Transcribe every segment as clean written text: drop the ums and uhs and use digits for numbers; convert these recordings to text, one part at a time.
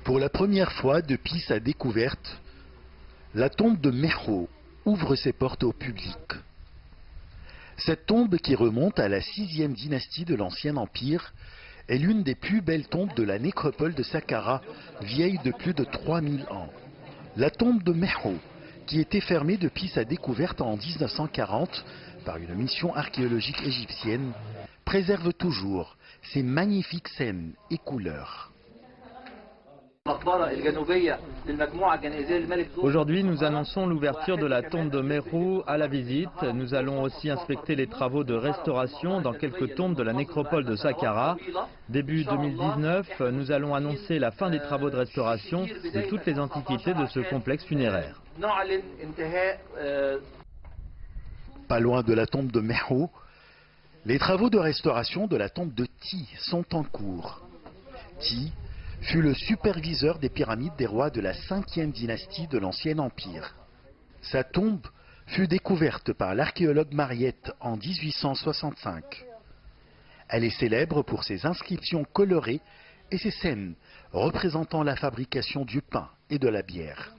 Pour la première fois depuis sa découverte, la tombe de Mehro ouvre ses portes au public. Cette tombe, qui remonte à la 6e dynastie de l'Ancien Empire, est l'une des plus belles tombes de la nécropole de Saqqara, vieille de plus de 3000 ans. La tombe de Mehro, qui était fermée depuis sa découverte en 1940 par une mission archéologique égyptienne, préserve toujours ses magnifiques scènes et couleurs. Aujourd'hui, nous annonçons l'ouverture de la tombe de Mehro à la visite. Nous allons aussi inspecter les travaux de restauration dans quelques tombes de la nécropole de Saqqara. Début 2019, nous allons annoncer la fin des travaux de restauration de toutes les antiquités de ce complexe funéraire. Pas loin de la tombe de Mehro, les travaux de restauration de la tombe de Ti sont en cours. Ti fut le superviseur des pyramides des rois de la 5e dynastie de l'Ancien Empire. Sa tombe fut découverte par l'archéologue Mariette en 1865. Elle est célèbre pour ses inscriptions colorées et ses scènes représentant la fabrication du pain et de la bière.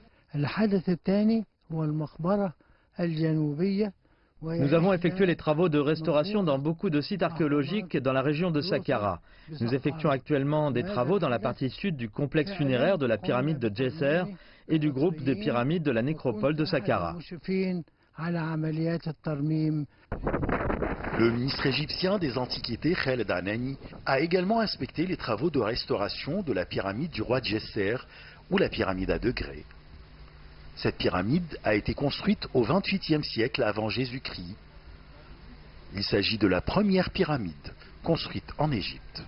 Nous avons effectué les travaux de restauration dans beaucoup de sites archéologiques dans la région de Saqqara. Nous effectuons actuellement des travaux dans la partie sud du complexe funéraire de la pyramide de Djesser et du groupe des pyramides de la nécropole de Saqqara. Le ministre égyptien des Antiquités, Khaled Anani, a également inspecté les travaux de restauration de la pyramide du roi Djesser ou la pyramide à degrés. Cette pyramide a été construite au XXVIIIe siècle avant Jésus-Christ. Il s'agit de la première pyramide construite en Égypte.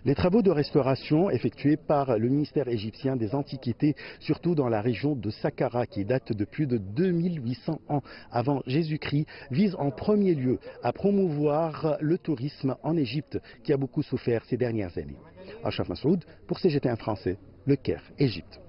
Les travaux de restauration effectués par le ministère égyptien des Antiquités, surtout dans la région de Saqqara, qui date de plus de 2800 ans avant Jésus-Christ, visent en premier lieu à promouvoir le tourisme en Égypte, qui a beaucoup souffert ces dernières années. Ashraf Massoud pour CGT1 français, Le Caire, Égypte.